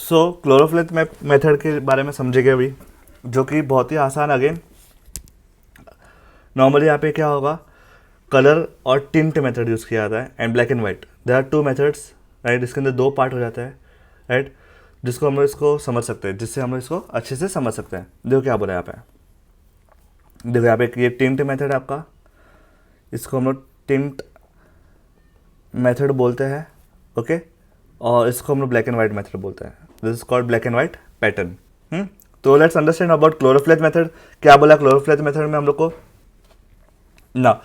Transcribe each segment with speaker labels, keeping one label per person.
Speaker 1: सो क्लोरोफिलेट method के बारे में समझेंगे अभी, जो कि बहुत ही आसान। अगेन नॉर्मली यहाँ पे क्या होगा, कलर और टिंट मेथड यूज़ किया जाता है and black and white. There are two methods, right. इसके अंदर दो पार्ट हो जाता है, राइट, जिसको हम लोग इसको समझ सकते हैं, जिससे हम लोग इसको अच्छे से समझ सकते हैं। देखो क्या बोला यहाँ पे, देखो यहाँ पे ये टिंट मेथड है आपका, इसको हम लोग टिंट मेथड बोलते हैं, ओके। और इसको हम लोग ब्लैक एंड वाइट मेथड बोलते हैं। This is called black and white pattern. तो लेट्स अंडरस्टैंड अबाउट क्लोरोफिलेट मेथड। क्या बोला क्लोरोफिलेट मेथड में हम लोग को ना,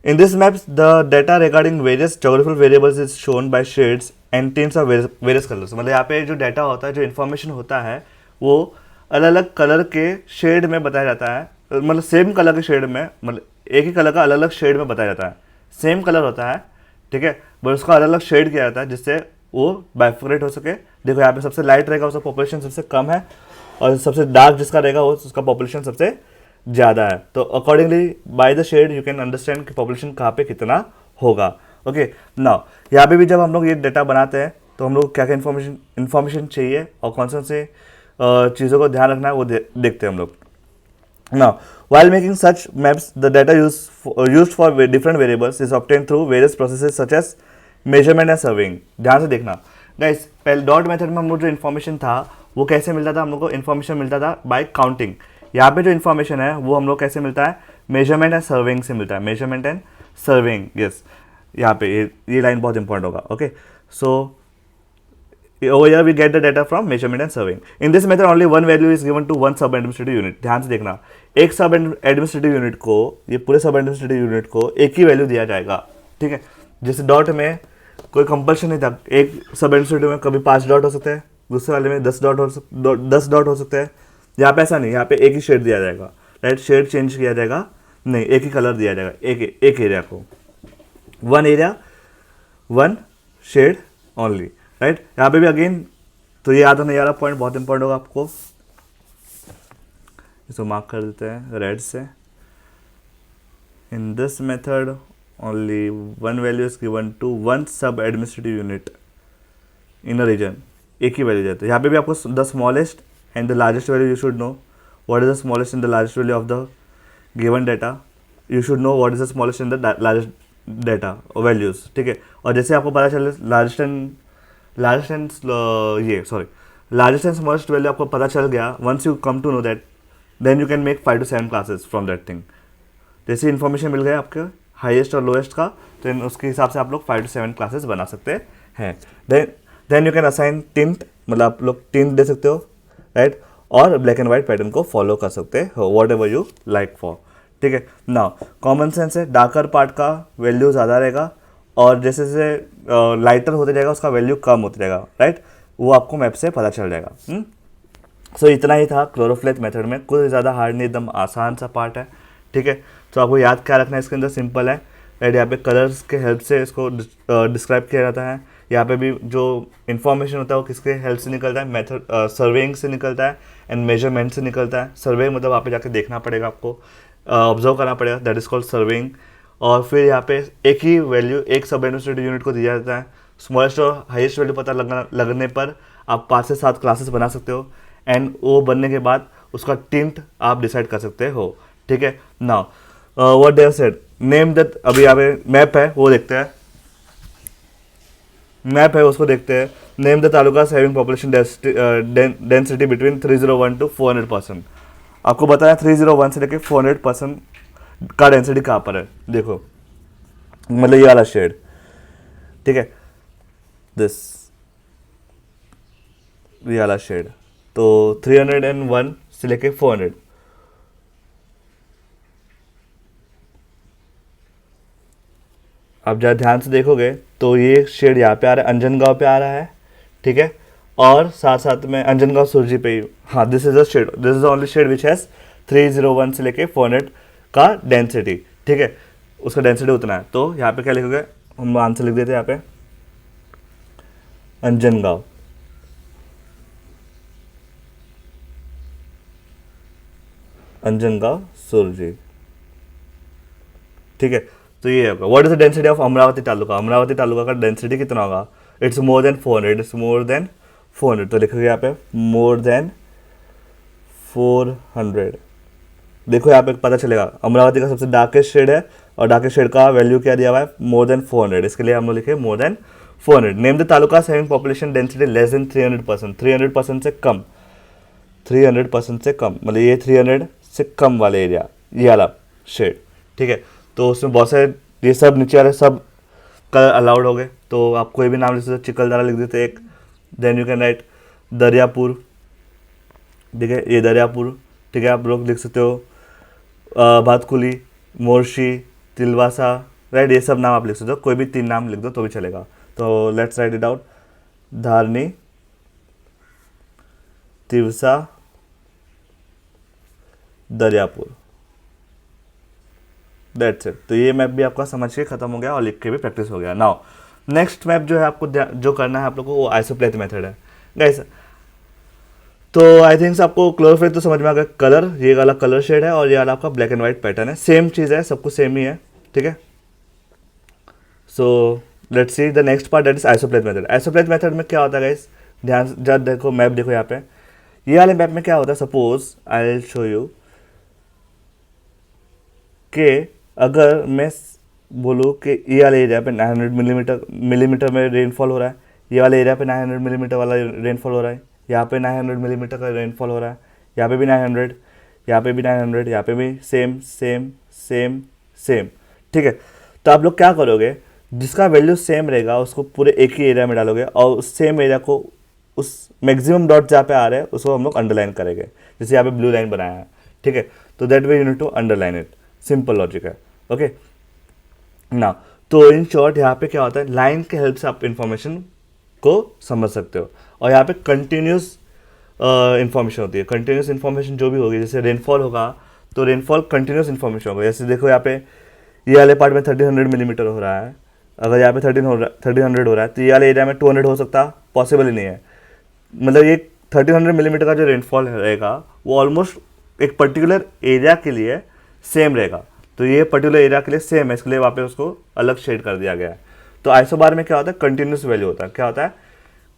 Speaker 1: in this maps the data regarding various geographical variables is shown by shades and tints of various colors। मतलब यहाँ पे जो डाटा होता है, जो इन्फॉर्मेशन होता है, वो अलग अलग कलर के शेड में बताया जाता है। मतलब सेम कलर के शेड में, मतलब एक ही कलर का अलग अलग शेड में बताया जाता है। सेम कलर होता है, ठीक है, बट उसका अलग अलग शेड किया जाता है जिससे वो बाइफरेट हो सके। देखो यहाँ पे सबसे लाइट रहेगा उसका पॉपुलेशन सबसे कम है, और सबसे डार्क जिसका रहेगा वो उसका पॉपुलेशन सबसे ज़्यादा है। तो accordingly by the shade you can understand कि पॉपुलेशन कहाँ पे कितना होगा। ओके, नाउ यहाँ पे भी जब हम लोग ये डाटा बनाते हैं तो हम लोग क्या क्या इन्फॉर्मेशन चाहिए और कौन से चीज़ों को ध्यान रखना है वो देखते हैं हम लोग। Now while making such maps the data used for different variables is obtained through various processes such as measurement and surveying। ध्यान से देखना गाइस, पहले डॉट मेथड में हम लोग जो इन्फॉर्मेशन था वो कैसे मिलता था, हम लोग को इन्फॉर्मेशन मिलता था बाय काउंटिंग। यहाँ पे जो इन्फॉर्मेशन है वो हम लोग कैसे मिलता है, मेजरमेंट एंड सर्विंग से मिलता है। मेजरमेंट एंड सर्विंग, यस, यहाँ पे ये लाइन बहुत इंपॉर्टेंट होगा। Okay, so over here we get the data from measurement and surveying। in this method only one value is given to one sub administrative unit। ध्यान से देखना, एक सब एडमिनिस्ट्रेटिव यूनिट को, ये पूरे सब एडमिनिस्ट्रेटिव यूनिट को एक ही वैल्यू दिया जाएगा, ठीक है। जैसे डॉट में कोई कंपल्शन नहीं था, एक सब एडमिनिस्ट्रेटिव में कभी 5 डॉट हो सकते हैं, दूसरे वाले में 10 डॉट हो सकते हैं। यहाँ पे ऐसा नहीं, यहाँ पे एक ही शेड दिया जाएगा, राइट। शेड चेंज किया जाएगा नहीं, एक ही कलर दिया जाएगा एक एरिया को, one area one shade only, right. यहाँ पे भी अगेन तो ये याद होने वाला पॉइंट बहुत इंपॉर्टेंट होगा आपको, इसको मार्क कर देते हैं रेड से। In this method only one value is given to one sub administrative unit in a region. एक ही वैल्यू जाता है। यहाँ पे भी आपको the smallest and the largest value you should know what is the smallest and the largest value of the given data. You should know what is the smallest and the largest data values, ठीक है। और जैसे आपको पता चले largest and smallest value आपको पता चल गया, once you come to know that then you can make 5 to 7 classes from that thing. जैसे इन्फॉर्मेशन मिल गया आपके हाईएस्ट और लोएस्ट का, तो उसके हिसाब से आप लोग 5 to 7 क्लासेस बना सकते हैं। Then you can assign tint, मतलब आप लोग टिंट दे सकते हो, राइट, और ब्लैक एंड वाइट पैटर्न को फॉलो कर सकते हो whatever you like for, ठीक है। नाउ कॉमन सेंस है, डार्कर पार्ट का वैल्यू ज़्यादा रहेगा और जैसे जैसे लाइटर होते जाएगा उसका वैल्यू कम होता जाएगा, राइट। वो आपको मैप से पता चल जाएगा। सो इतना ही था क्लोरोफिलेट मेथड में, कुछ ज़्यादा हार्ड नहीं, एकदम आसान सा पार्ट है, ठीक है। तो आपको याद क्या रखना है, इसके अंदर सिंपल है, राइट। यहाँ पे कलर्स के हेल्प से इसको डिस्क्राइब किया जाता है। यहाँ पे भी जो इन्फॉर्मेशन होता है वो किसके हेल्प से निकलता है, मेथड सर्वेइंग से निकलता है एंड मेजरमेंट से निकलता है। सर्वे मतलब वहाँ पे जाके देखना पड़ेगा आपको, ऑब्जर्व करना पड़ेगा, दैट इज कॉल्ड सर्वेइंग। और फिर यहाँ पे एक ही वैल्यू एक सब एडमिनिस्ट्रेटिव यूनिट को दिया जाता है। स्मॉलेस्ट और हाईएस्ट वैल्यू पता लगने पर आप 5 से 7 क्लासेस बना सकते हो एंड वो बनने के बाद उसका टिंट आप डिसाइड कर सकते हो, ठीक है। Now what they have said, name that, अभी यहाँ पे मैप है वो देखते हैं, मैप है उसको देखते हैं। Name the talukas having population density between 301 to 400%। आपको बताया 301 से लेके 400% का डेंसिटी कहाँ पर है, देखो मतलब ये वाला शेड, ठीक है, दिस ये वाला शेड, तो 301 से लेके 400। आप जरा ध्यान से देखोगे तो ये शेड यहाँ पे आ रहा है, अंजनगांव पे आ रहा है, ठीक है। और साथ साथ में अंजनगांव सुरजी पे ही, हाँ, this is the shade, this is the only shade which has 301 से लेके 400 का डेंसिटी, ठीक है। उसका डेंसिटी उतना है। तो यहाँ पे क्या लिखोगे, हम आंसर लिख देते हैं यहाँ पे अंजनगांव, अंजनगांव सुरजी, ठीक है। तो ये होगा what is the density of Amravati taluka. Amravati taluka का डेंसिटी कितना होगा, it's more than 400, it's more than 400, तो लिखोगे यहाँ पे मोर देन 400। देखो यहाँ पे पता चलेगा अमरावती का सबसे डार्केस्ट शेड है और डार्केस्ट शेड का वैल्यू क्या दिया हुआ है, मोर देन 400। इसके लिए हम लोग लिखे मोर than 400। Name the taluka having population density less than 300%, 300% से कम, 300% से कम, मतलब ये 300 से कम वाले एरिया, ये वाला शेड, ठीक है। तो उसमें बहुत सारे ये सब नीचे वाले सब कलर अलाउड हो गए, तो आप कोई भी नाम लिख सकते हो, चिकलदारा लिख देते एक, then you can write Dariyapur, ठीक है, ये दरियापुर, ठीक है। आप लोग लिख सकते हो भातकुली, मोर्शी, तिलवासा, राइट, ये सब नाम आप लिख सकते हो, कोई भी 3 नाम लिख दो तो भी चलेगा। तो let's write it out, Dharni, Tiwsa, Daryapur, that's it. तो ये मैप भी आपका समझ के खत्म हो गया और लिख के भी प्रैक्टिस हो गया। नाउ नेक्स्ट मैप जो है आपको जो करना है आप लोगों को, वो आइसोप्लेथ मेथड है गाइस। तो आई थिंक्स आपको क्लोरोफिल तो समझ में आ गया, कलर, ये वाला कलर शेड है और ये वाला आपका ब्लैक एंड व्हाइट पैटर्न है, सेम चीज़ है, सब कुछ सेम ही है, ठीक है। So let's see the next part, that is isopleth method. Isopleth method में क्या होता है गाइस, ध्यान से जब देखो मैप देखो यहाँ पे, ये वाले मैप में क्या होता है, suppose I will show you कि अगर मैं बोलूँ कि ये वाले एरिया पे 900 मिलीमीटर में रेनफॉल हो रहा है, ये वाले एरिया पे 900 मिलीमीटर वाला रेनफॉल हो रहा है, यहाँ पे 900 मिलीमीटर का रेनफॉल हो रहा है, यहाँ पे भी 900, यहाँ पे भी 900, यहाँ पे भी सेम सेम सेम सेम, ठीक है। तो आप लोग क्या करोगे, जिसका वैल्यू सेम रहेगा उसको पूरे एक ही एरिया में डालोगे और उस सेम एरिया को, उस मैक्सिमम डॉट जहाँ पे आ रहे हैं उसको हम लोग अंडरलाइन करेंगे, जैसे यहाँ पे ब्लू लाइन बनाया है, ठीक है। तो that way you need to underline it, simple logic है, ओके ना। तो इन शॉर्ट यहाँ पे क्या होता है, लाइन के हेल्प से आप इंफॉर्मेशन को समझ सकते हो, और यहाँ पे कंटिन्यूस इन्फॉर्मेशन होती है। कंटिन्यूस इन्फॉर्मेशन जो भी होगी, जैसे रेनफॉल होगा तो रेनफॉल कंटिन्यूस इन्फॉर्मेशन होगा। जैसे देखो यहाँ पे ये वाले पार्ट में 1300 मिलीमीटर हो रहा है, अगर यहाँ पे 1300 हो रहा है तो ये वाले एरिया में 200 हो सकता, पॉसिबल ही नहीं है। मतलब ये 1300 मिलीमीटर का जो रेनफॉल रहेगा वो ऑलमोस्ट एक पर्टिकुलर एरिया के लिए सेम रहेगा, तो ये पर्टिकुलर एरिया के लिए सेम है, इसके लिए वहाँ पे उसको अलग शेड कर दिया गया है। तो आइसोबार में क्या होता है, कंटिन्यूस वैल्यू होता है, क्या होता है,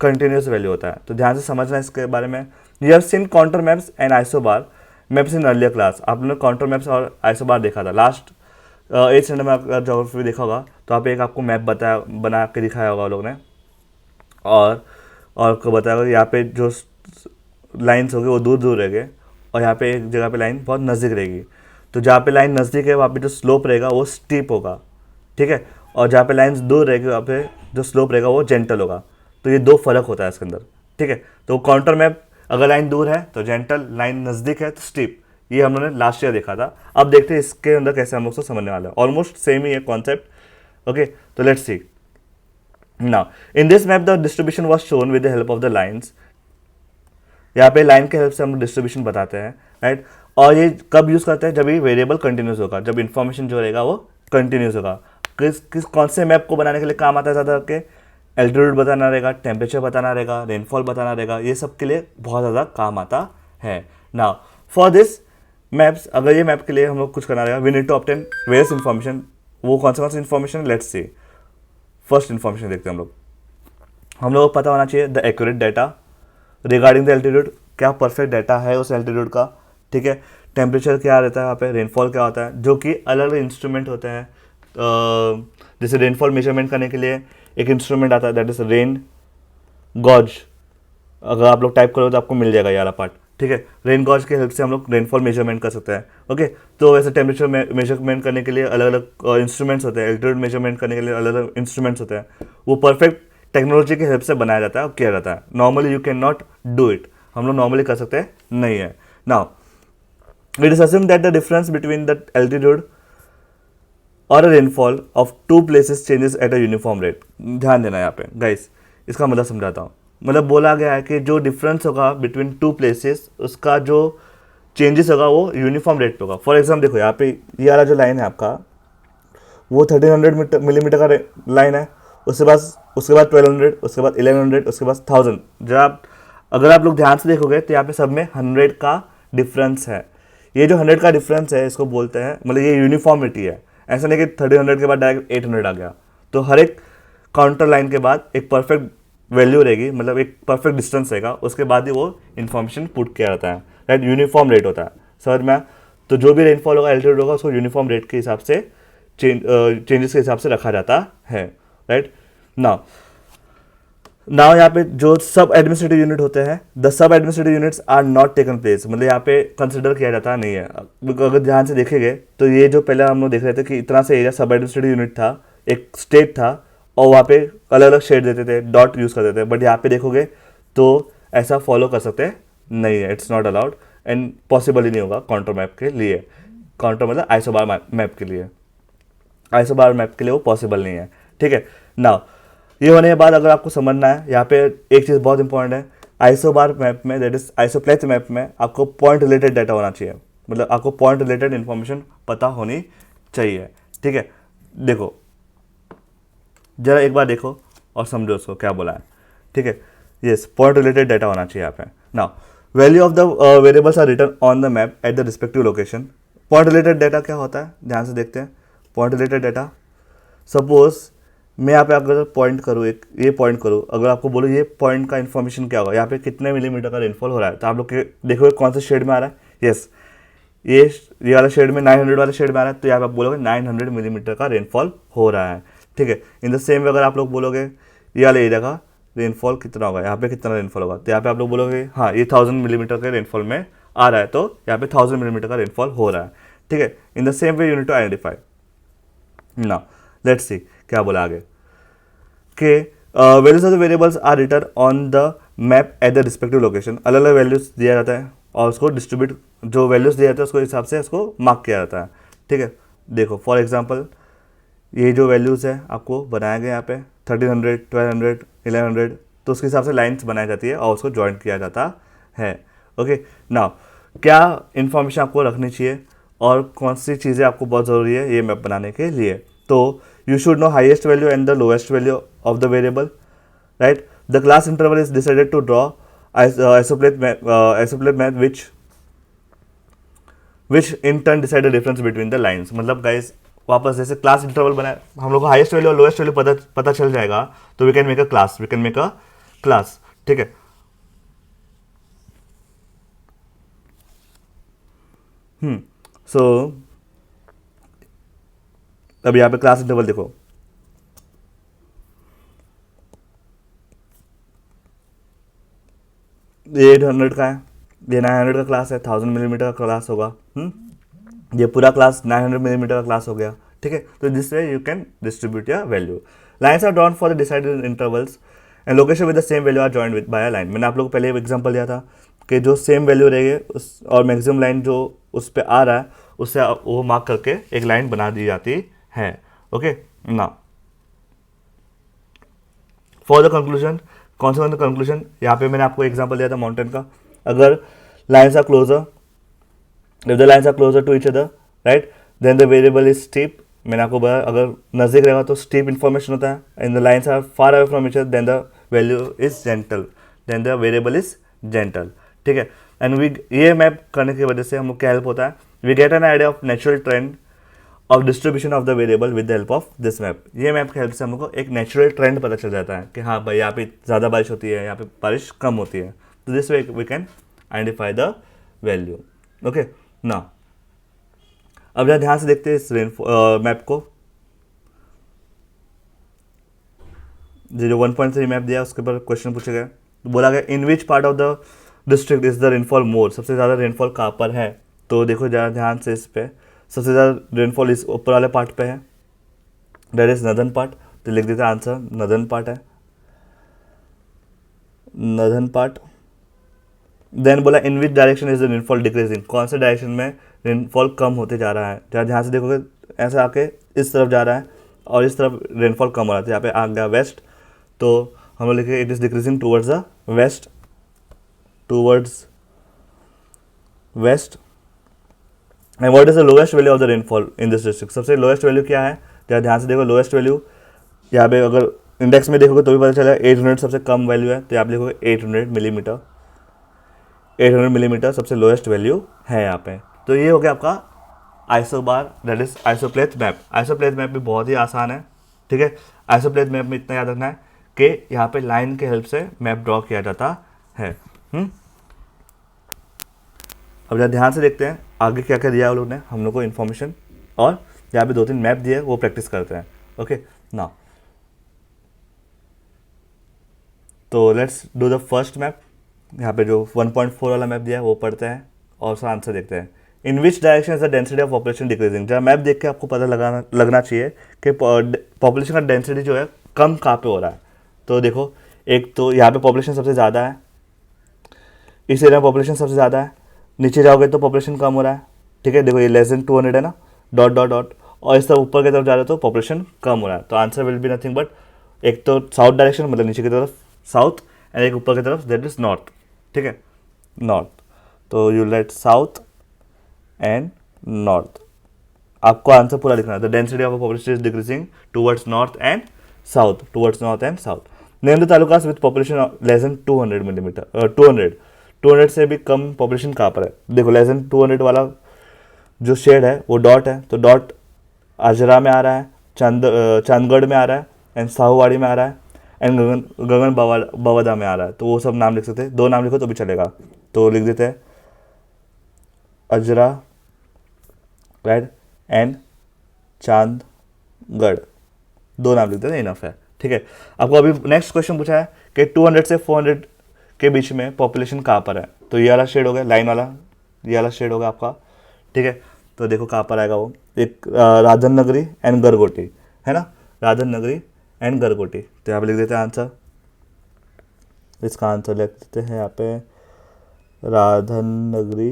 Speaker 1: कंटिन्यूस वैल्यू होता है। तो ध्यान से समझना इसके बारे में। You have seen counter maps and isobar maps in earlier class. आप लोगों ने काउंटर मैप्स और आइसोबार देखा था लास्ट 8th स्टैंडर्ड में, अगर ज्योग्राफी देखा होगा तो आप एक आपको मैप बना के दिखाया होगा लोग ने, और को बताया होगा यहाँ पे जो लाइन्स होगी वो दूर दूर रहेंगे और यहाँ पे एक जगह पे लाइन बहुत नज़दीक रहेगी। तो जहाँ पे लाइन नज़दीक है वहाँ पे जो स्लोप रहेगा वो स्टीप होगा, ठीक है, और जहाँ पे लाइन्स दूर रहेगी वहाँ पे जो स्लोप रहेगा वो जेंटल होगा। तो ये 2 फर्क होता है इसके अंदर, ठीक है। तो काउंटर मैप, अगर लाइन दूर है तो जेंटल, लाइन नज़दीक है तो स्टीप, ये हम लोगों ने लास्ट ईयर देखा था। अब देखते हैं इसके अंदर कैसे हम लोग को समझने वाला है, ऑलमोस्ट सेम ही है कॉन्सेप्ट, ओके। तो let's see now in this map the distribution was shown with the help of the lines. यहाँ पे लाइन के हेल्प से हम डिस्ट्रीब्यूशन बताते हैं, राइट। और ये कब यूज़ करते हैं, जब ये वेरिएबल कंटिन्यूस होगा, जब इन्फॉर्मेशन जो रहेगा वो कंटिन्यूस होगा। कौन से मैप को बनाने के लिए काम आता है ज़्यादा करके, एल्टीट्यूड बताना रहेगा, टेम्परेचर बताना रहेगा, रेनफॉल बताना रहेगा, ये सब के लिए बहुत ज़्यादा काम आता है। नाउ फॉर दिस मैप्स, अगर ये मैप के लिए हम लोग कुछ करना रहेगा, we need to obtain various information. वो कौन सा information, let's see. First information देखते हैं हम लोग को पता होना चाहिए the accurate data regarding the altitude, क्या परफेक्ट डाटा है उस एल्टीट्यूड का, ठीक है। टेम्परेचर क्या रहता है वहाँ पे, रेनफॉल क्या होता है, जो कि अलग अलग इंस्ट्रूमेंट होते हैं। जैसे रेनफॉल मेजरमेंट करने के लिए एक इंस्ट्रूमेंट आता है, दैट इज रेन गॉज। अगर आप लोग टाइप करोगे तो आपको मिल जाएगा ये वाला पार्ट, ठीक है। रेन गॉज के हेल्प से हम लोग रेनफॉल मेजरमेंट कर सकते हैं, ओके। तो वैसे टेम्परेचर मेजरमेंट करने के लिए अलग अलग इंस्ट्रूमेंट्स होते हैं, एल्टीट्यूड मेजरमेंट करने के लिए अलग अलग इंस्ट्रूमेंट्स होते हैं। वो परफेक्ट टेक्नोलॉजी की हेल्प से बनाया जाता है और किया जाता है। Normally you can not do it, हम लोग नॉर्मली कर सकते हैं नहीं है। Now it is assumed that the difference between the altitude or a rainfall of 2 places changes at a uniform rate। ध्यान देना यहाँ पे गाइस, इसका मतलब समझाता हूँ। मतलब बोला गया है कि जो डिफरेंस होगा बिटवीन 2 प्लेसेस, उसका जो चेंजेस होगा वो यूनिफॉर्म रेट पे होगा। फॉर एग्जाम्पल देखो यहाँ पे ये वाला जो लाइन है आपका, वो 1300 मिलीमीटर का लाइन है, उसके बाद 1200, उसके बाद 1100, उसके बाद 1000। जब अगर आप लोग ध्यान से देखोगे तो यहाँ पे सब में 100 का डिफरेंस है। ये जो 100 का डिफरेंस है इसको बोलते हैं, मतलब ये यूनिफॉर्मिटी है। ऐसा नहीं कि 1300 के बाद डायरेक्ट 800 आ गया। तो हर एक काउंटर लाइन के बाद एक परफेक्ट वैल्यू रहेगी, मतलब एक परफेक्ट डिस्टेंस रहेगा, उसके बाद ही वो इन्फॉर्मेशन पुट किया जाता है, राइट। यूनिफॉर्म रेट होता है, समझ में आया? तो जो भी रेनफॉल होगा, एल्टीट्यूड होगा, उसको यूनिफॉर्म रेट के हिसाब से चेंजेस के हिसाब से रखा जाता है, राइट। नाउ नाउ यहाँ पे जो सब एडमिनिस्ट्रेटिव यूनिट होते हैं, the sub administrative units are not taken place, मतलब यहाँ पे कंसिडर किया जाता नहीं है। अगर ध्यान से देखेंगे तो ये जो पहले हम लोग देख रहे थे कि इतना से एरिया सब एडमिनिस्ट्रेटिव यूनिट था, एक स्टेट था, और वहाँ पे अलग अलग शेड देते थे, डॉट यूज़ करते थे, बट यहाँ पे देखोगे तो ऐसा फॉलो कर सकते नहीं है, it's not allowed and possible ही नहीं होगा कॉन्ट्रो मैप के लिए। कॉन्ट्रो मतलब आइसोबार मैप के लिए, आइसोबार मैप के लिए वो पॉसिबल नहीं है, ठीक है। नाउ ये होने के बाद अगर आपको समझना है, यहाँ पे एक चीज़ बहुत इंपॉर्टेंट है, आइसोबार मैप में, दैट इज आइसोप्लेथ मैप में, आपको पॉइंट रिलेटेड डाटा होना चाहिए, मतलब आपको पॉइंट रिलेटेड इन्फॉर्मेशन पता होनी चाहिए, ठीक है। देखो जरा एक बार देखो और समझो उसको क्या बोला है, ठीक है। यस, पॉइंट रिलेटेड डाटा होना चाहिए यहाँ पे। Now value of the variables are return on the map at the respective location. Point related data क्या होता है, ध्यान से देखते हैं। पॉइंट रिलेटेड डाटा, सपोज मैं यहाँ पे अगर पॉइंट करूँ, एक ये पॉइंट करूँ, अगर आपको बोलो ये पॉइंट का इन्फॉर्मेशन क्या होगा, यहाँ पे कितने मिलीमीटर का रेनफॉल हो रहा है, तो आप लोग देखोगे कौन से शेड में आ रहा है। यस, ये वाला शेड में 900 वाला शेड में आ रहा है, तो यहाँ पे आप बोलोगे 900 मिलीमीटर का रेनफॉल हो रहा है, ठीक है। इन द सेम वे अगर आप लोग बोलोगे ये वाले एरिया का रेनफॉल कितना होगा, यहाँ पे कितना रेनफॉल होगा, तो यहाँ पे आप लोग बोलोगे हाँ ये 1000 मिलीमीटर के रेनफॉल में आ रहा है, तो यहाँ पे 1000 मिलीमीटर का रेनफॉल हो रहा है, ठीक है। In the same way unit to identify. Now let's see क्या बोला आगे कि values of the variables are return on the map at the respective location. अलग अलग वैल्यूज दिया जाता है और उसको डिस्ट्रीब्यूट, जो वैल्यूज दिए जाते हैं उसको हिसाब से उसको मार्क किया जाता है, ठीक है। देखो फॉर एग्जांपल ये जो वैल्यूज़ है आपको बनाया गया यहाँ पे 1300, 1200, 1100, तो उसके हिसाब से लाइन्स बनाई जाती है और उसको ज्वाइन किया जाता है, ओके। नाउ क्या इन्फॉर्मेशन आपको रखनी चाहिए और कौन सी चीज़ें आपको बहुत ज़रूरी है ये मैप बनाने के लिए, तो you should know highest value and the lowest value of the variable, right? The class interval is decided to draw isopleth map which in turn decide the difference between the lines। मतलब guys वापस जैसे class interval बनाए, हम लोग को highest value और lowest value पता चल जाएगा, तो we can make a class, ठीक है। सो अब यहाँ पे क्लास इंटरवल देखो, ये 800 का है, ये 900 का क्लास है, 1000 मिलीमीटर का क्लास होगा, ये पूरा क्लास 900 मिलीमीटर का क्लास हो गया, ठीक है। तो this way you can distribute your value. Lines are drawn for the decided intervals and location with the same value are joined with by a line. मैंने आप लोग को पहले एग्जांपल दिया था कि जो सेम वैल्यू रहेगी उस और मैक्सिमम लाइन जो उस पर आ रहा है उससे वो मार्क करके एक लाइन बना दी जाती है, ओके ना। फॉर द कंक्लूजन, कौन सा कंक्लूजन, यहाँ पे मैंने आपको एग्जांपल दिया था माउंटेन का। अगर lines are closer, if the lines are closer to each other, right, then the variable is steep। मैंने आपको बताया अगर नज़दीक रहेगा तो steep information होता है, and the lines are far away from each other then the value is gentle, then the variable is gentle, ठीक है। एंड ये मैप करने की वजह से हम लोग क्या हेल्प होता है, we get an idea of natural trend of distribution of the variable with the help of this map. ये मैप की हेल्प से हम लोग को एक नेचुरल ट्रेंड पता चल जाता है कि हाँ भाई यहाँ पे ज़्यादा बारिश होती है, यहाँ पे बारिश कम होती है, तो this way we can identify the value, okay ना। अब जरा ध्यान से देखते हैं इस मैप को, जो 1.3 मैप दिया उसके ऊपर क्वेश्चन पूछा गया, तो बोला गया in which part of the district is the rainfall more, सबसे ज़्यादा रेनफॉल कहाँ पर है। तो देखो ज़रा ध्यान से इस पे, सबसे ज़्यादा रेनफॉल इस ऊपर वाले पार्ट पे है, दैट इज नदर्न पार्ट, तो लिख देते हैं आंसर नदर्न पार्ट है, नदर्न पार्ट। देन बोला in which direction is the rainfall decreasing, कौन से डायरेक्शन में रेनफॉल कम होते जा रहा है। जहाँ ध्यान से देखोगे ऐसा आके इस तरफ जा रहा है और इस तरफ रेनफॉल कम हो रहा है, तो यहाँ पे आ गया वेस्ट, तो हम लोग लिखे it is decreasing towards the west, towards west. And what is the lowest value of the rainfall in this district, सबसे लोएस्ट वैल्यू क्या है। जहाँ ध्यान से देखो लोएस्ट वैल्यू यहाँ पे अगर इंडेक्स में देखोगे तो भी पता चला 800 सबसे कम वैल्यू है, तो यहाँ पे लिखोगे 800 मिलीमीटर, 800 मिलीमीटर सबसे लोएस्ट वैल्यू है यहाँ पे। तो ये हो गया आपका isobar, that is isopleth map. Isopleth map भी बहुत ही आसान है, ठीक है। आइसोप्लेथ मैप में इतना याद रखना है कि यहाँ पे लाइन के हेल्प से मैप ड्रॉ किया जाता है। अब जरा ध्यान से देखते हैं आगे क्या क्या दिया है उन लोगों ने हम लोग को इन्फॉर्मेशन, और यहाँ पे 2-3 मैप दिए वो प्रैक्टिस करते हैं। ओके ना, तो let's do the first map. यहाँ पे जो 1.4 वाला मैप दिया है वो पढ़ते हैं और उसका आंसर देखते हैं। In which direction is the density of population decreasing. जरा मैप देख के आपको पता लगना चाहिए कि पॉपुलेशन का डेंसिटी जो है कम कहाँ पे हो रहा है। तो देखो, एक तो यहाँ पे पॉपुलेशन सबसे ज़्यादा है, इस एरिया में पॉपुलेशन सबसे ज़्यादा है, नीचे जाओगे तो पॉपुलेशन कम हो रहा है। ठीक है, देखो ये लेस देन 200 है ना, डॉट डॉट डॉट, और इस तरफ ऊपर की तरफ जा रहे हो तो पॉपुलेशन कम हो रहा है। तो answer will be nothing but, एक तो साउथ डायरेक्शन मतलब नीचे की तरफ साउथ, एंड एक ऊपर की तरफ दैट इज नॉर्थ। ठीक है, नॉर्थ, तो you let south and north. आपको आंसर पूरा लिखना है। The density of population is decreasing towards north and south, towards north and south. Name the talukas with population less than 200 millimetre, 200 से भी कम population कहाँ पर है। देखो लेस देन 200 वाला जो शेड है वो डॉट है, तो डॉट अजरा में आ रहा है, चांदगढ़ में आ रहा है, एंड साहूवाड़ी में आ रहा है, एंड गगन बवादा में आ रहा है। तो वो सब नाम लिख सकते हैं, 2 नाम लिखो तो भी चलेगा। तो लिख देते हैं अजरा, राइट, एंड चांदगढ़, 2 नाम लिख देते हैं, इनफ है। ठीक है, आपको अभी नेक्स्ट क्वेश्चन पूछा है कि 200 से 400 के बीच में पॉपुलेशन कहाँ पर है। तो ये वाला शेड हो गया, लाइन वाला ये वाला शेड होगा आपका। ठीक है, तो देखो कहाँ पर आएगा वो, एक राधन नगरी एंड गरगोटी है ना, राधन नगरी एंड गरगोटी। तो यहाँ पे लिख देते हैं आंसर, इसका आंसर लिख देते हैं यहाँ पे राधन नगरी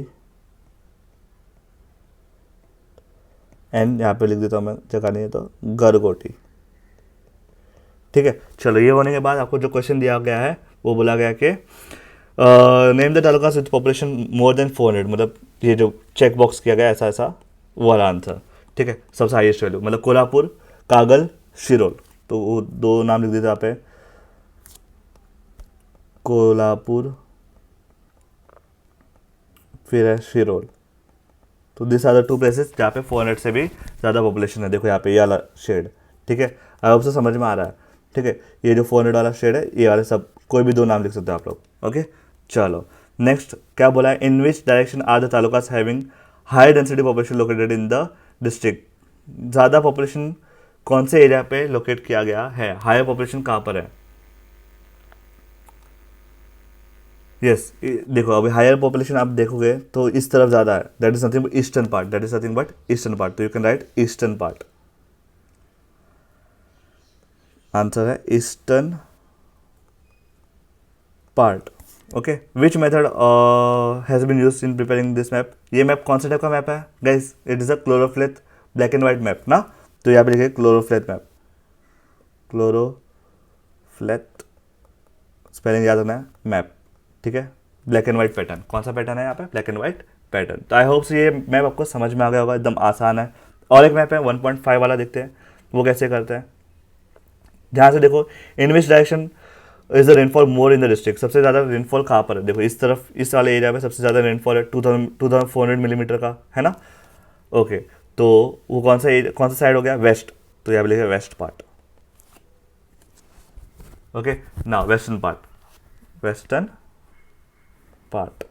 Speaker 1: एंड यहाँ पे लिख देता हूँ मैं, जगह नहीं है तो गरगोटी। ठीक है, चलो ये होने के बाद आपको जो क्वेश्चन दिया गया है वो बोला गया कि name the talukas with population more than 400, मतलब ये जो चेक बॉक्स किया गया ऐसा ऐसा वो वाला आंसर। ठीक है, सबसे हाईएस्ट वैल्यू मतलब कोल्हापुर, कागल, शिरोल। तो वो 2 नाम लिख देते यहाँ पे, कोल्हापुर फिर है शिरोल। तो दिस आर द 2 प्लेसेस जहाँ पे 400 से भी ज़्यादा पॉपुलेशन है। देखो यहाँ पे ये वाला शेड। ठीक है, अब से समझ में आ रहा है। ठीक है, ये जो 400 वाला शेड है ये वाले सब कोई भी 2 नाम लिख सकते हो आप लोग। ओके, चलो नेक्स्ट क्या बोला है, in which direction are the talukas having high density population located in the district. ज़्यादा पॉपुलेशन कौन से एरिया पे लोकेट किया गया है, हायर पॉपुलेशन कहाँ पर है। यस, देखो अभी हायर पॉपुलेशन आप देखोगे तो इस तरफ ज़्यादा है, that is nothing but eastern part, that is nothing but eastern part. तो you can write eastern part, answer है eastern part. Okay, which method has been used in preparing this map. ये मैप कौन सा type का map है guys, it is a choropleth black and white map ना। तो यहाँ पे लिखिए क्लोरोफ्लेथ मैप, क्लोरोफ्लेथ स्पेलिंग याद रखना है, मैप। ठीक है, ब्लैक एंड वाइट पैटर्न, कौन सा पैटर्न है यहाँ पे, ब्लैक एंड वाइट पैटर्न। तो आई होप से ये मैप आपको समझ में आ गया होगा, एकदम आसान है। और एक मैप है 1.5 वाला, देखते हैं वो कैसे करते हैं। ध्यान से देखो, in which direction is the rainfall more in the district. सबसे ज़्यादा रेनफॉल कहाँ पर है, देखो इस तरफ, इस वाले एरिया में सबसे ज़्यादा रेनफॉल है 2400 मिलीमीटर का है ना। ओके, तो वो कौन सा साइड हो गया, वेस्ट। तो यहाँ पे लिखा वेस्ट पार्ट। ओके, ना वेस्टर्न पार्ट, वेस्टर्न पार्ट।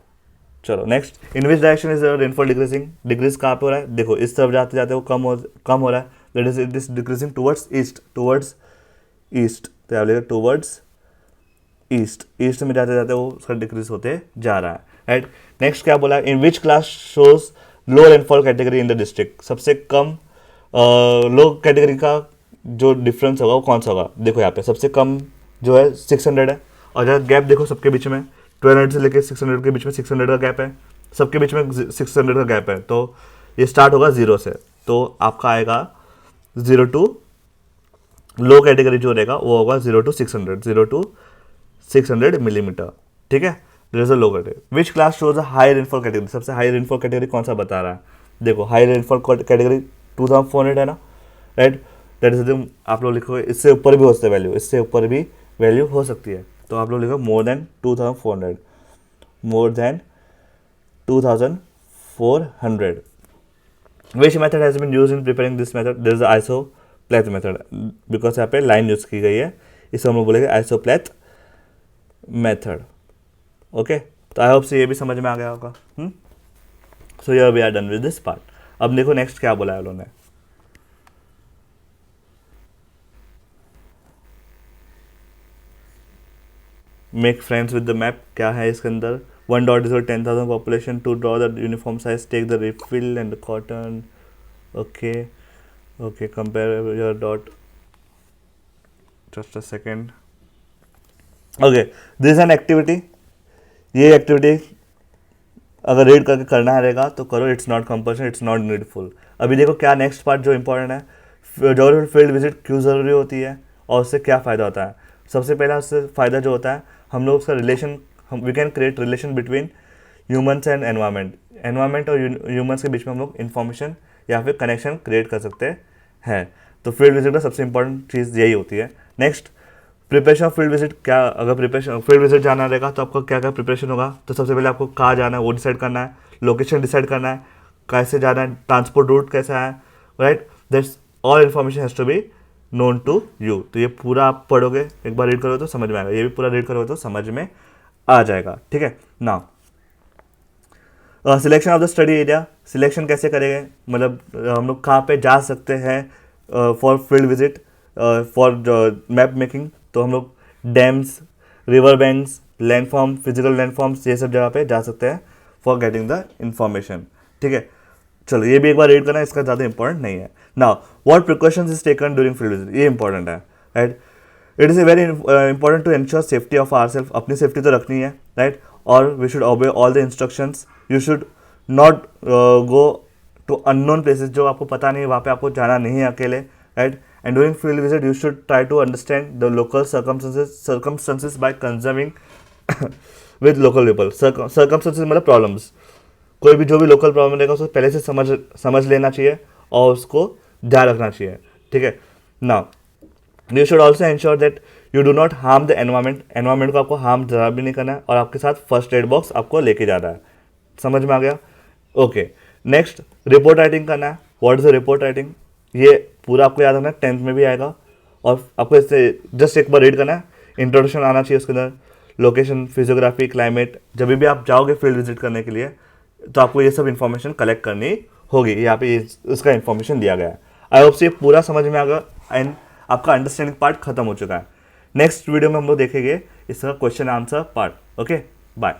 Speaker 1: चलो next, in which direction is rainfall decreasing. Decrease कहाँ पे हो रहा है, देखो इस तरफ जाते जाते वो कम हो रहा है, that is it is decreasing towards east, towards east. तो यहाँ लिखा टुवर्ड्स ईस्ट, ईस्ट में जाते जाते वो उसका डिक्रीज होते जा रहा है, राइट। नेक्स्ट क्या बोला, in which class shows low rainfall category in the district. सबसे कम लो कैटेगरी का जो डिफरेंस होगा वो कौन सा होगा। देखो यहाँ पे सबसे कम जो है 600 है, और जरा गैप देखो सबके बीच में 1200 से लेकर 600 के बीच में 600 का गैप है, सबके बीच में 600 का गैप है। तो ये स्टार्ट होगा 0 से, तो आपका आएगा 0 टू लो कैटेगरी जो रहेगा वो होगा 0 to 600, 0 to 600 मिलीमीटर। ठीक है, this is a low category. Which class shows a high rainfall category. सबसे हाई रेनफॉल कैटेगरी कौन सा बता रहा है, देखो हाई रेनफॉल कैटेगरी 2400 है ना, राइट। दैट इज आप लोग लिखोगे, इससे ऊपर भी हो सकते वैल्यू, इससे ऊपर भी वैल्यू हो सकती है। तो आप लोग लिखो more than 2400, more than 2400। Which method has been used in preparing this method, this is isopleth method, because यहाँ पे लाइन यूज की गई है इसे हम लोग बोलेंगे आइसोप्लेथ मेथड। ओके, तो आई होप से ये भी समझ में आ गया होगा। So here we are done with this part. अब देखो नेक्स्ट क्या बोला है उन्होंने। Make friends with the map, क्या है इसके अंदर। 1 dot is for 10,000 population, to draw the uniform size take the refill and the cotton. Okay, okay, compare your dot, just a second. Okay, this is an activity, ये activity अगर read करके करना रहेगा तो करो, it's not compulsory, it's not needful. अभी देखो क्या नेक्स्ट पार्ट जो इंपॉर्टेंट है, ज्योग्राफिकल फील्ड विजिट क्यों ज़रूरी होती है और उससे क्या फ़ायदा होता है। सबसे पहला उससे फ़ायदा जो होता है, हम लोग उसका रिलेशन, हम we can create relation between humans and environment और ह्यूमन्स के बीच में हम लोग इन्फॉर्मेशन या फिर कनेक्शन क्रिएट कर सकते हैं। तो फील्ड विजिट का सबसे इंपॉर्टेंट चीज़ यही होती है। Next, preparation of field visit, क्या अगर प्रिपरेशन फील्ड विजिट जाना रहेगा तो आपको क्या क्या प्रिपरेशन होगा। तो सबसे पहले आपको कहाँ जाना है वो डिसाइड करना है, लोकेशन डिसाइड करना है, कैसे जाना है, ट्रांसपोर्ट रूट कैसा है, right. That's all information has to be known to you. तो ये पूरा आप पढ़ोगे, एक बार रीड करोगे तो समझ में आएगा, ये भी पूरा रीड करोगे तो समझ में आ जाएगा। ठीक है, now selection of the study area, selection कैसे करेंगे, मतलब हम लोग कहाँ पे जा सकते हैं for field visit, for map making. तो हम लोग dams, river banks, landform, physical landforms, ये सब जगह पे जा सकते हैं फॉर गेटिंग द इंफॉर्मेशन। ठीक है, चलो ये भी एक बार रीड करना, इसका ज़्यादा इंपॉर्टेंट नहीं है। Now what precautions is taken during field visit, ये इंपॉर्टेंट है, right. It is very important to ensure safety of our self, अपनी सेफ्टी तो रखनी है, राइट। और we should obey all the instructions, you should not go to unknown places, जो आपको पता नहीं वहाँ पे आपको जाना नहीं है अकेले, right. And during field visit you should try to understand the local circumstances by conserving with local people. Circumstances मतलब प्रॉब्लम्स, कोई भी जो भी लोकल प्रॉब्लम रहेगा उसको पहले से समझ लेना चाहिए और उसको ध्यान रखना चाहिए। ठीक है, now you should also ensure that you do not harm the environment को आपको हार्म जरा भी नहीं करना है, और आपके साथ फर्स्ट एड बॉक्स आपको लेके जाना है। समझ में आ गया? ओके, नेक्स्ट रिपोर्ट राइटिंग करना है। What is the report writing, ये पूरा आपको याद रखना है, 10th में भी आएगा, और आपको इससे जस्ट एक बार रीड करना है, इंट्रोडक्शन आना चाहिए उसके अंदर, लोकेशन, फिजियोग्राफी, क्लाइमेट। जब भी आप जाओगे फील्ड विजिट करने के लिए तो आपको ये सब इन्फॉर्मेशन कलेक्ट करनी होगी, यहाँ पे उसका इन्फॉर्मेशन दिया गया है। आई होप से ये पूरा समझ में आ गया एंड आपका अंडरस्टैंडिंग पार्ट खत्म हो चुका है। नेक्स्ट वीडियो में हम लोग देखेंगे इसका question answer part. Okay, bye.